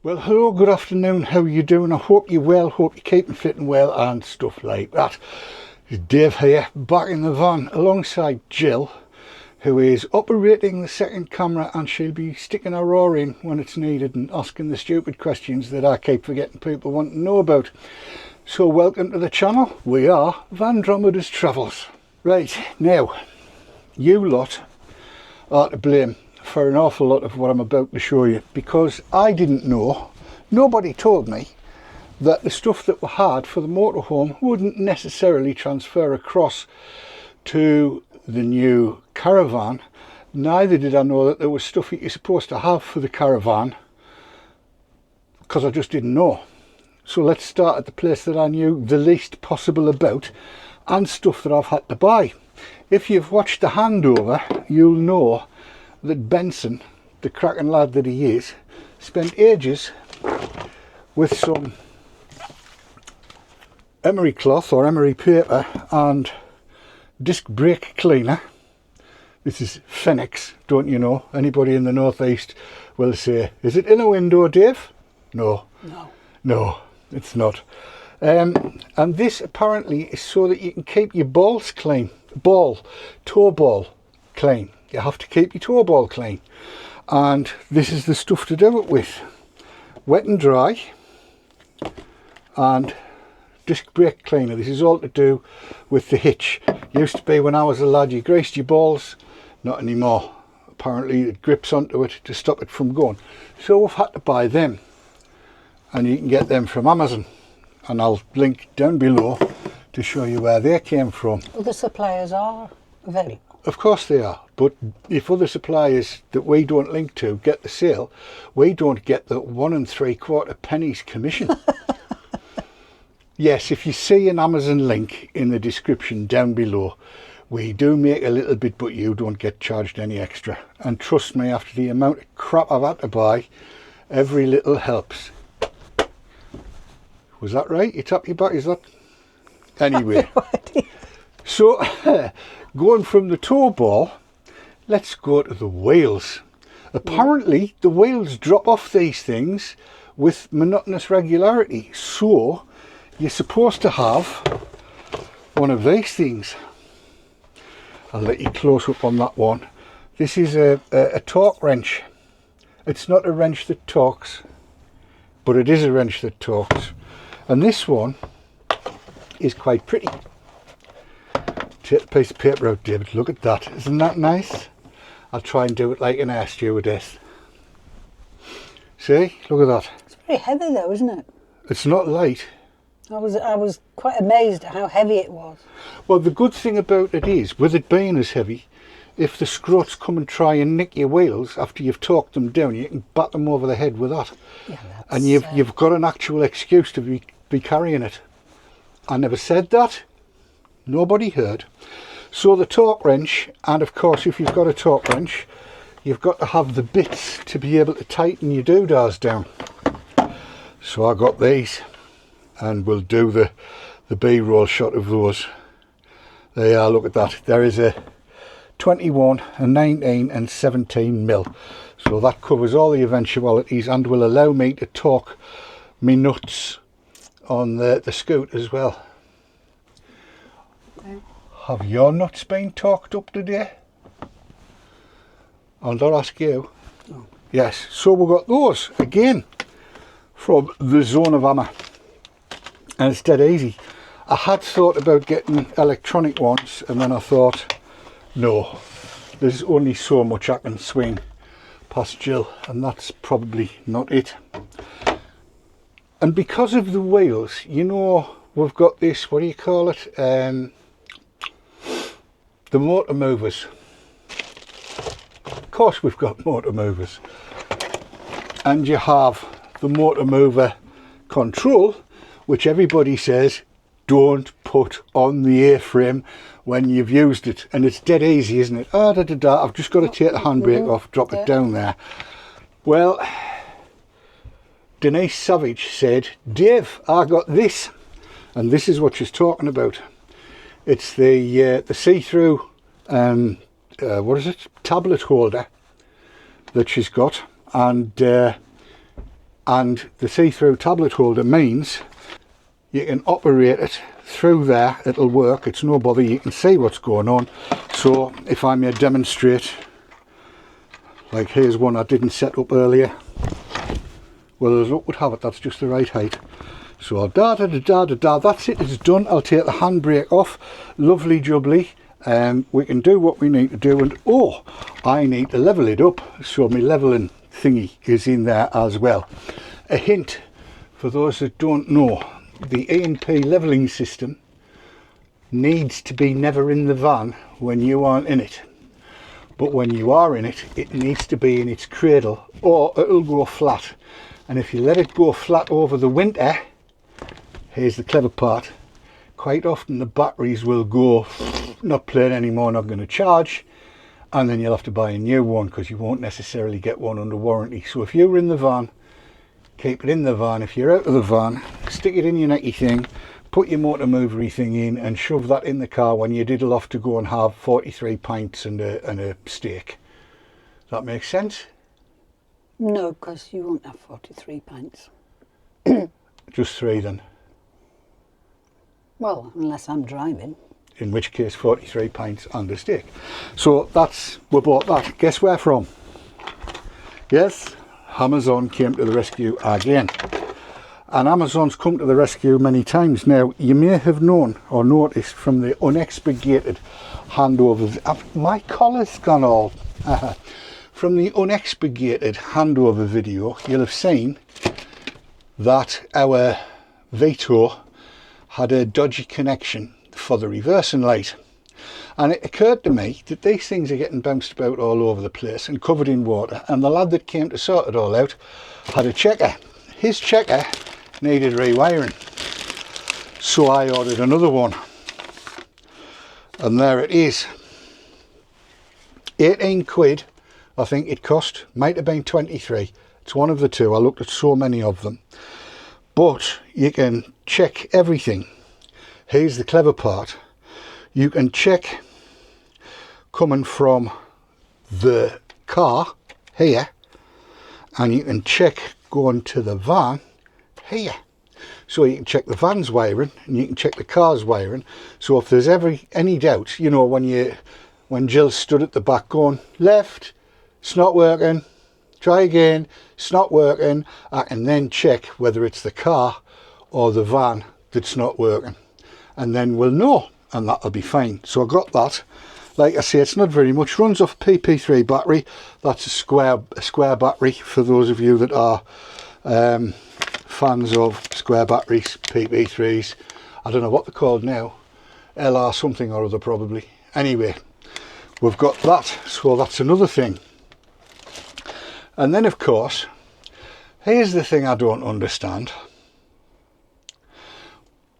Well, hello, good afternoon, how are you doing? I hope you're well, hope you're keeping fit and well and stuff like that. It's Dave here, back in the van alongside Jill, who is operating the second camera, and she'll be sticking her oar in when it's needed and asking the stupid questions that I keep forgetting people want to know about. So welcome to the channel. We are Vandromeda's Travels. Right, now, you lot are to blame for an awful lot of what I'm about to show you, because I didn't know, nobody told me that the stuff that we had for the motorhome wouldn't necessarily transfer across to the new Caravan. Neither did I know that there was stuff that you're supposed to have for the Caravan, because I just didn't know. So let's start at the place that I knew the least possible about, and stuff that I've had to buy. If you've watched the handover, you'll know that Benson, the cracking lad that he is, spent ages with some emery cloth or emery paper and disc brake cleaner. This is Phoenix, don't you know? Anybody in the northeast will say, is it innuendo, Dave? No. No, it's not. And this apparently is so that you can keep your balls clean. Toe ball clean. You have to keep your toe ball clean, and this is the stuff to do it with. Wet and dry and disc brake cleaner. This is all to do with the hitch. Used to be when I was a lad you greased your balls, not anymore. Apparently it grips onto it to stop it from going. So we've had to buy them, and you can get them from Amazon, and I'll link down below to show you where they came from. Other suppliers are available. Of course they are, but if other suppliers that we don't link to get the sale, we don't get the 1 3/4 pennies commission. Yes, if you see an Amazon link in the description down below, we do make a little bit, but you don't get charged any extra. And trust me, after the amount of crap I've had to buy, every little helps. Was that right? You tap your back, is that? Anyway, so going from the toe ball, let's go to the wheels. Apparently the wheels drop off these things with monotonous regularity, so you're supposed to have one of these things. I'll let you close up on that one. This is a torque wrench. It's not a wrench that torques, but it is a wrench that torques. And this one is quite pretty. Take the piece of paper out, David. Look at that. Isn't that nice? I'll try and do it like an air stewardess. See? Look at that. It's very heavy though, isn't it? It's not light. I was quite amazed at how heavy it was. Well, the good thing about it is, with it being as heavy, if the scroats come and try and nick your wheels after you've torqued them down, you can bat them over the head with that. Yeah, and you've got an actual excuse to be carrying it. I never said that. Nobody heard. So the torque wrench, and of course if you've got a torque wrench, you've got to have the bits to be able to tighten your doodahs down. So I got these, and we'll do the B-roll shot of those. There you are, look at that. There is a 21, a 19 and 17 mil. So that covers all the eventualities and will allow me to torque me nuts on the scoot as well. Okay. Have your nuts been torqued up today? I'll not ask you. No. Yes, so we've got those again from the Zone of Hammer, and it's dead easy. I had thought about getting electronic ones, and then I thought, no, there's only so much I can swing past Jill, and that's probably not it. And because of the wheels, you know, we've got this, what do you call it? The motor movers. Of course we've got motor movers. And you have the motor mover control, which everybody says don't put on the A-frame when you've used it. And it's dead easy, isn't it? I've just got to take the handbrake off, drop it down there. Well, Denise Savage said, Dave, I got this, and this is what she's talking about. It's the see-through what is it, tablet holder that she's got, and and the see-through tablet holder means you can operate it through there. It'll work, it's no bother, you can see what's going on. So if I may demonstrate, like here's one I didn't set up earlier. Well, as luck would have it, that's just the right height. So da da da da da da, that's it, it's done. I'll take the handbrake off. Lovely jubbly. We can do what we need to do, and oh, I need to level it up, so my leveling thingy is in there as well. A hint for those that don't know, the E&P leveling system needs to be never in the van when you aren't in it, but when you are in it, it needs to be in its cradle or it'll go flat. And if you let it go flat over the winter, here's the clever part, quite often the batteries will go, not playing anymore, not going to charge, and then you'll have to buy a new one because you won't necessarily get one under warranty. So if you're in the van, keep it in the van. If you're out of the van, stick it in your necky thing, put your motor movery thing in and shove that in the car when you diddle off to go and have 43 pints and a steak. That makes sense? No, because you won't have 43 pints. Just 3 then. Well, unless I'm driving. In which case 43 pints and a steak. So we bought that. Guess where from? Yes, Amazon came to the rescue again. And Amazon's come to the rescue many times. Now, you may have known or noticed from the unexpurgated handover, my collar's gone all. From the unexpurgated handover video, you'll have seen that our Vito had a dodgy connection for the reversing light. And it occurred to me that these things are getting bounced about all over the place and covered in water, and the lad that came to sort it all out had a checker. His checker needed rewiring, so I ordered another one, and there it is. 18 quid I think it cost, might have been 23, it's one of the two. I looked at so many of them, but you can check everything. Here's the clever part, you can check coming from the car here, and you can check going to the van here. So you can check the van's wiring and you can check the car's wiring. So if there's any doubt, you know, when Jill stood at the back going left, it's not working, try again, it's not working, I can then check whether it's the car or the van that's not working, and then we'll know, and that'll be fine. So I got that. Like I say, it's not very much, runs off PP3 battery. That's a square battery for those of you that are fans of square batteries, PP3s. I don't know what they're called now, LR something or other probably. Anyway, we've got that, so that's another thing. And then of course, here's the thing I don't understand.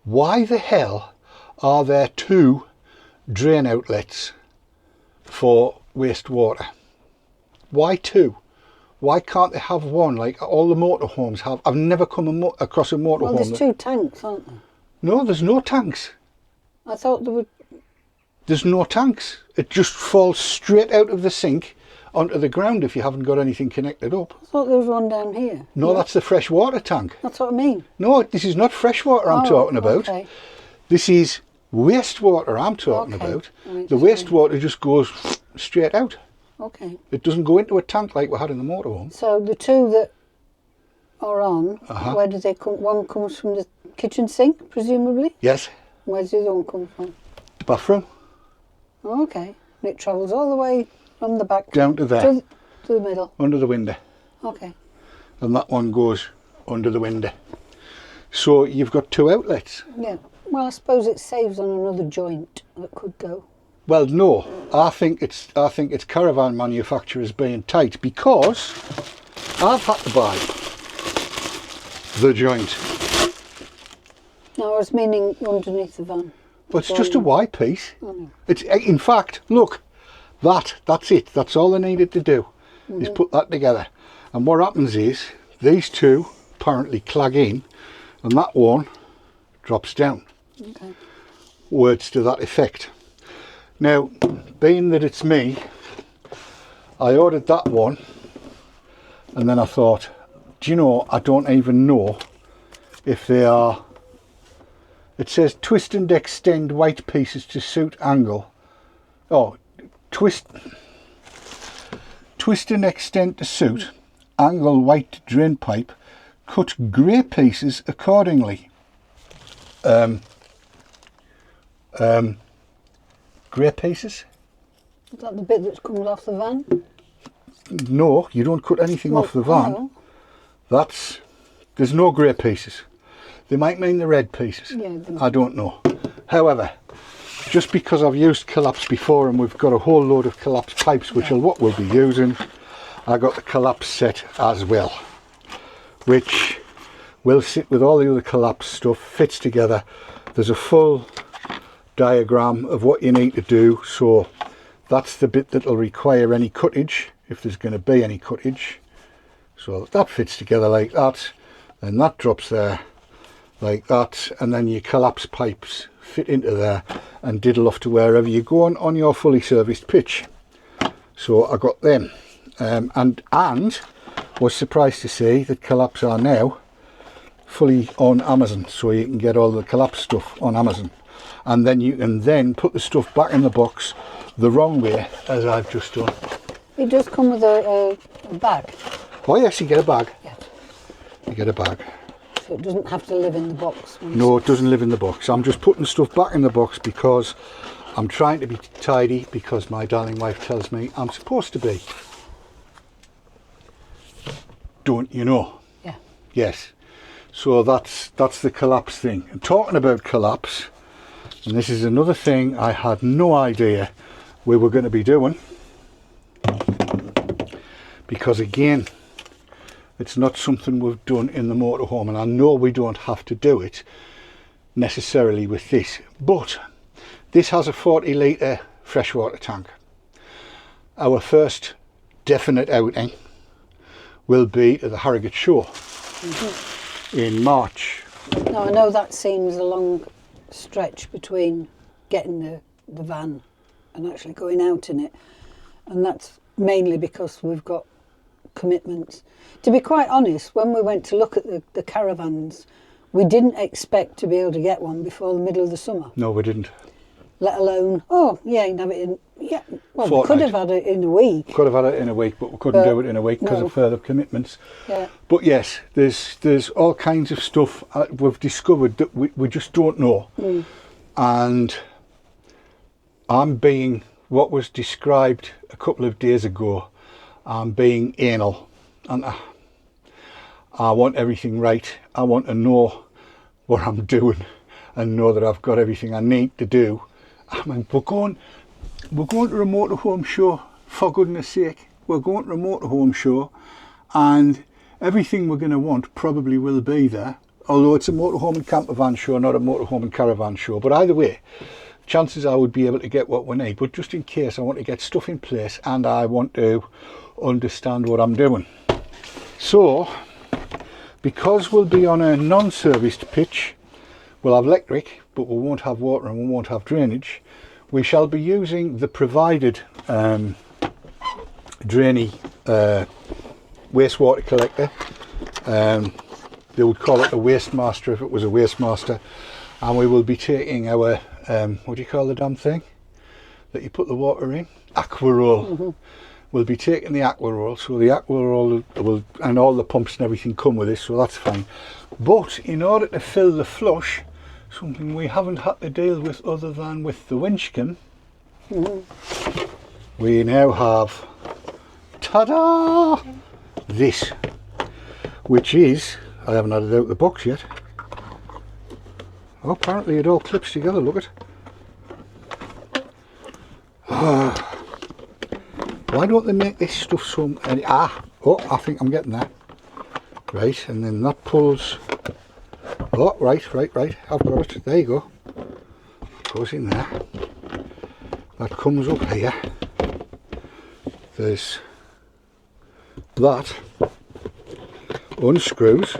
Why the hell are there 2 drain outlets for wastewater? Why 2? Why can't they have one like all the motorhomes have? I've never come across a motorhome. Well, there's 2 tanks, aren't there? No, there's no tanks. I thought there were... There's no tanks. It just falls straight out of the sink onto the ground if you haven't got anything connected up. I thought there was one down here. No, yeah. That's the fresh water tank. That's what I mean. No, this is not fresh water I'm talking about. Okay. This is wastewater I'm talking about. The wastewater just goes straight out. Okay. It doesn't go into a tank like we had in the motorhome. So the 2 that are on, where do they come? One comes from the kitchen sink, presumably? Yes. Where's the other one come from? The bathroom. Oh, okay. And it travels all the way from the back down to there. To the middle. Under the window. Okay. And that one goes under the window. So you've got 2 outlets. Yeah. Well, I suppose it saves on another joint that could go. Well, no. I think it's caravan manufacturers being tight, because I've had to buy the joint. No, I was meaning underneath the van. But it's just a Y piece. Oh. It's, in fact, look, that's it. That's all I needed to do, is put that together. And what happens is these 2 apparently clag in, and that one drops down. Okay. Words to that effect. Now, being that it's me, I ordered that one, and then I thought, do you know, I don't even know if they are. It says twist and extend white pieces to suit angle. Oh, twist and extend to suit angle white drain pipe. Cut grey pieces accordingly. Grey pieces? Is that the bit that comes off the van? No, you don't cut anything off the van. Oh. There's no grey pieces. They might mean the red pieces. Yeah, I don't know. However, just because I've used collapse before and we've got a whole load of collapse pipes, which are what we'll be using, I got the collapse set as well, which will sit with all the other collapse stuff, fits together. There's a full diagram of what you need to do, so that's the bit that'll require any cuttage, if there's going to be any cuttage. So that fits together like that, and that drops there like that, and then your collapse pipes fit into there and diddle off to wherever you're going on your fully serviced pitch. So I got them, and was surprised to see that collapse are now fully on Amazon, so you can get all the collapse stuff on Amazon, and then you can then put the stuff back in the box the wrong way, as I've just done. It does come with a bag. Oh yes, you get a bag. Yeah. You get a bag. So it doesn't have to live in the box. No, it doesn't live in the box. I'm just putting stuff back in the box because I'm trying to be tidy, because my darling wife tells me I'm supposed to be. Don't you know? Yeah. Yes. So that's the collapse thing. And talking about collapse, and this is another thing I had no idea we were going to be doing, because again, it's not something we've done in the motorhome, and I know we don't have to do it necessarily with this, but this has a 40 litre freshwater tank. Our first definite outing will be to the Harrogate Shore in March. Now I know that seems a long stretch between getting the van and actually going out in it, and that's mainly because we've got commitments. To be quite honest, when we went to look at the caravans, we didn't expect to be able to get one before the middle of the summer. No, we didn't. Let alone, oh yeah, you can have it in, yeah, well, Fortnight. we could have had it in a week. Could have had it in a week, but we couldn't do it in a week because of further commitments. Yeah. But yes, there's all kinds of stuff we've discovered that we just don't know. And I'm being, what was described a couple of days ago, I'm being anal, and I want everything right. I want to know what I'm doing and know that I've got everything I need to do. I mean, we're going to a motorhome show, for goodness sake. We're going to a motorhome show, and everything we're going to want probably will be there, although it's a motorhome and camper van show, not a motorhome and caravan show. But either way, chances are we'd be able to get what we need. But just in case, I want to get stuff in place and I want to understand what I'm doing. So, because we'll be on a non-serviced pitch, we'll have electric, but we won't have water and we won't have drainage. We shall be using the provided drainy wastewater collector. They would call it a waste master if it was a waste master. And we will be taking our, what do you call the damn thing that you put the water in? Aqua roll. We'll be taking the aqua roll, so the aqua roll will, and all the pumps and everything come with this, so that's fine. But in order to fill the flush, something we haven't had to deal with other than with the winchkin, we now have, ta-da, this, which is, I haven't had it out of the box yet. Oh, apparently it all clips together, look at it. Why don't they make this stuff so... oh, I think I'm getting there. Right, and then that pulls... Oh, right, I've got it. There you go. Goes in there. That comes up here. There's... that unscrews.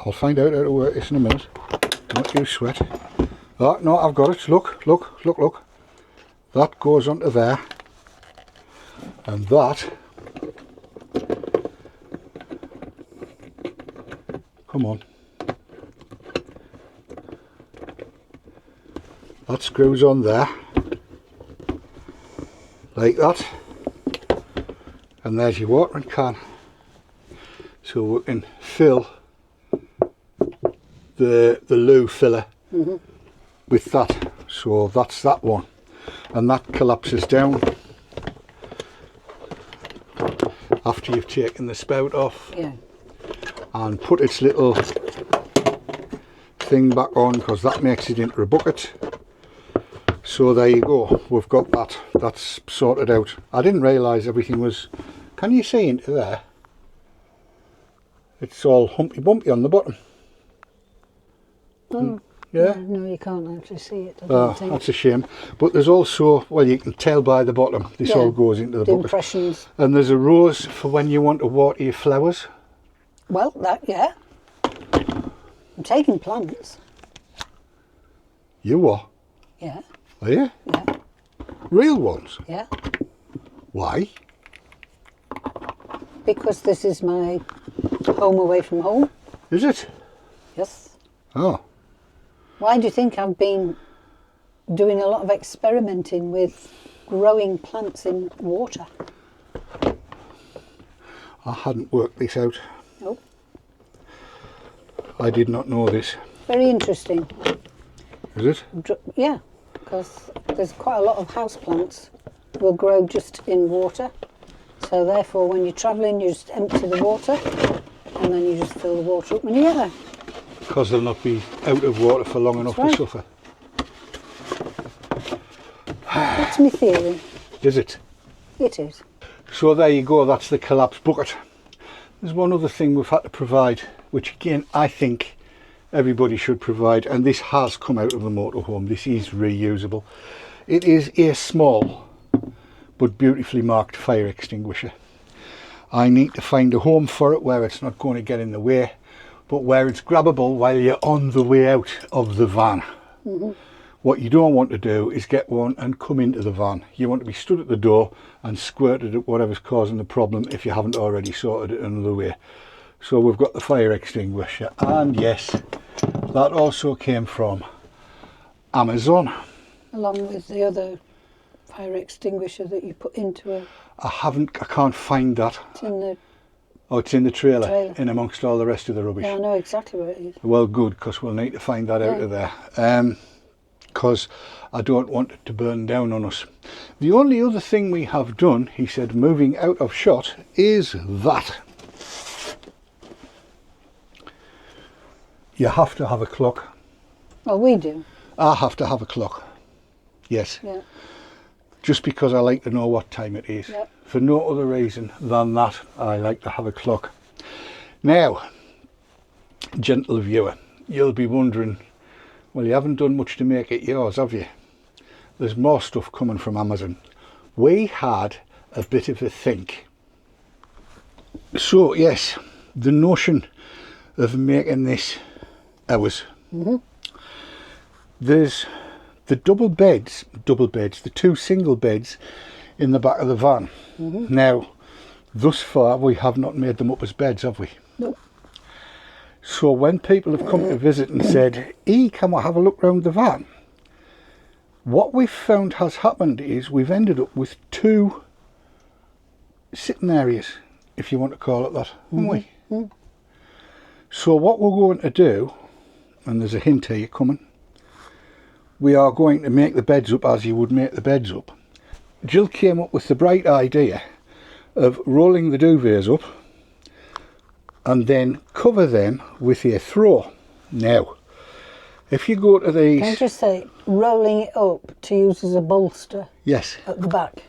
I'll find out how to work this in a minute. Not you sweat. Oh, no, I've got it. Look. That goes onto there, and that come on. That screws on there, like that, and there's your watering can. So we can fill the loo filler with that. So that's that one, and that collapses down after you've taken the spout off. Yeah. And put its little thing back on, because that makes it into a bucket. So there you go, we've got that. That's sorted out. I didn't realise everything was... Can you see into there? It's all humpy bumpy on the bottom. Oh, yeah? No, you can't actually see it. I don't think. That's a shame. But there's also, well, you can tell by the bottom, this all goes into the bucket. Impressions. And there's a rose for when you want to water your flowers. Well, yeah. I'm taking plants. You are? Yeah. Are you? Yeah. Real ones? Yeah. Why? Because this is my home away from home. Is it? Yes. Oh. Why do you think I've been doing a lot of experimenting with growing plants in water? I hadn't worked this out. No. I did not know this. Very interesting. Is it? Yeah, because there's quite a lot of house plants will grow just in water. So therefore, when you're travelling, you just empty the water, and then you just fill the water up when you get there. Because they'll not be out of water for long enough to suffer. That's my theory. Is it? It is. So there you go, that's the collapsed bucket. There's one other thing we've had to provide, which again I think everybody should provide, and this has come out of the motorhome. This is reusable. It is a small but beautifully marked fire extinguisher. I need to find a home for it where it's not going to get in the way, but where it's grabbable while you're on the way out of the van. What you don't want to do is get one and come into the van. You want to be stood at the door and squirted at whatever's causing the problem if you haven't already sorted it another way. So we've got the fire extinguisher, and yes, that also came from Amazon. Along with the other fire extinguisher that you put into a... I can't find that. It's in the... Oh, it's in the trailer, in amongst all the rest of the rubbish. Yeah, I know exactly where it is. Well, good, because we'll need to find that out of there. Because I don't want it to burn down on us. The only other thing we have done, he said, moving out of shot, is that. You have to have a clock. Well, we do. I have to have a clock. Yes. Yeah. Just because I like to know what time it is. Yep. For no other reason than that, I like to have a clock. Now, gentle viewer, you'll be wondering, well, you haven't done much to make it yours, have you? There's more stuff coming from Amazon. We had a bit of a think. So, yes, the notion of making this ours. There's the the two single beds in the back of the van. Now, thus far, we have not made them up as beds, have we? No. So when people have come to visit and said, can we have a look round the van? What we've found has happened is we've ended up with two sitting areas, if you want to call it that, haven't we? So what we're going to do, and there's a hint here coming, we are going to make the beds up as you would make the beds up. Jill came up with the bright idea of rolling the duvets up and then cover them with a throw. Now, if you go to these... Can I just say, rolling it up to use as a bolster? Yes. At the back?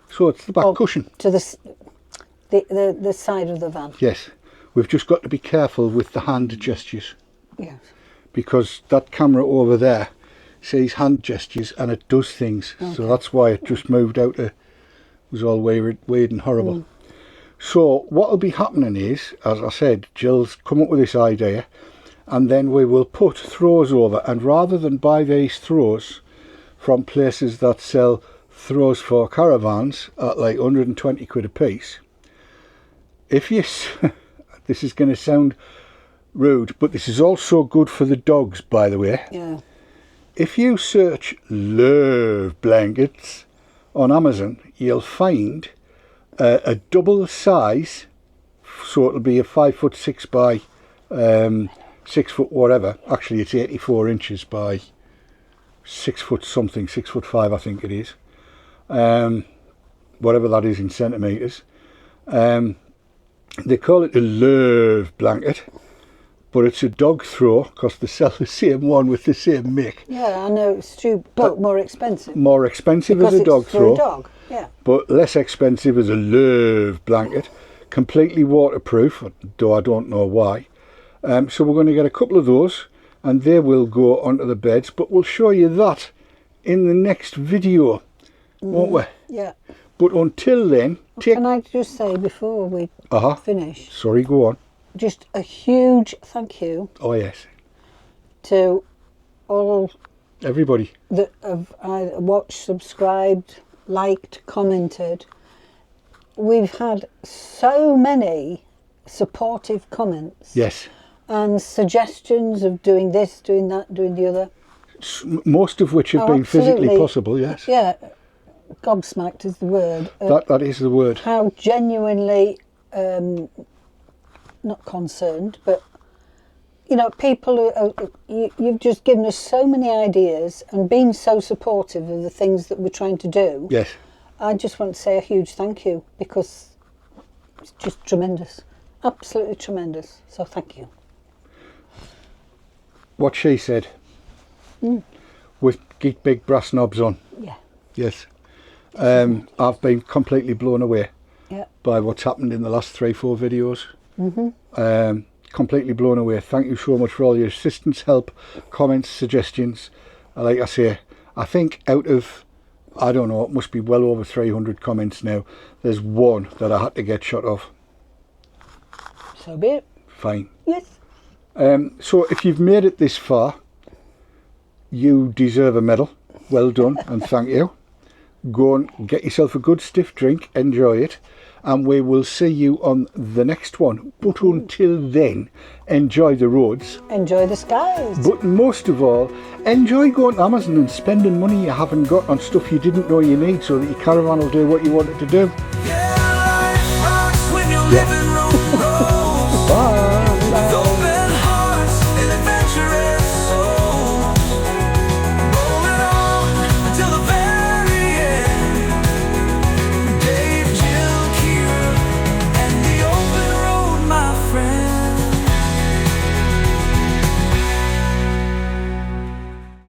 So it's the back cushion. To the side of the van? Yes. We've just got to be careful with the hand gestures. Yes. Because that camera over there sees hand gestures and it does things. Okay. So that's why it just moved out. It was all weird and horrible. So what will be happening is, as I said, Jill's come up with this idea, and then we will put throws over, and rather than buy these throws from places that sell throws for caravans at like 120 quid a piece, if you this is going to sound rude, but this is also good for the dogs, by the way. Yeah. If you search love blankets on Amazon, you'll find a double size, so it'll be a 5'6" by 6 foot whatever. Actually, it's 84 inches by 6 foot something, 6'5" I think it is. Whatever that is in centimetres. They call it a love blanket, but it's a dog throw because they sell the same one with the same make. Yeah, I know it's true, but more expensive. More expensive because as a dog it's throw, for a dog. Yeah. but less expensive as a love blanket. Completely waterproof, though I don't know why. So we're going to get a couple of those, and they will go onto the beds, but we'll show you that in the next video, won't we? Yeah. But until then, Can I just say before we finish, sorry, go on. just a huge thank you Oh yes, to all everybody. that have either watched, subscribed, liked, commented. We've had so many supportive comments. Yes. And suggestions of doing this, doing that, doing the other. Most of which have been physically possible, yes. Yeah, gobsmacked is the word. That is the word. How genuinely, not concerned, but, you know, people, you've just given us so many ideas and been so supportive of the things that we're trying to do. Yes. I just want to say a huge thank you, because it's just tremendous. Absolutely tremendous. So thank you. What she said. With big brass knobs on. Yeah. Yes. I've been completely blown away by what's happened in the last 3-4 videos. Completely blown away. Thank you so much for all your assistance, help, comments, suggestions. Like I say, I think out of, I don't know, it must be well over 300 comments now. There's one that I had to get shut off. So be it. Fine. Yes. So if you've made it this far, you deserve a medal. Well done, and thank you. Go and get yourself a good stiff drink, enjoy it, and we will see you on the next one. But until then, enjoy the roads. Enjoy the skies. But most of all, enjoy going to Amazon and spending money you haven't got on stuff you didn't know you need, so that your caravan will do what you want it to do. Yeah, life rocks when you're living.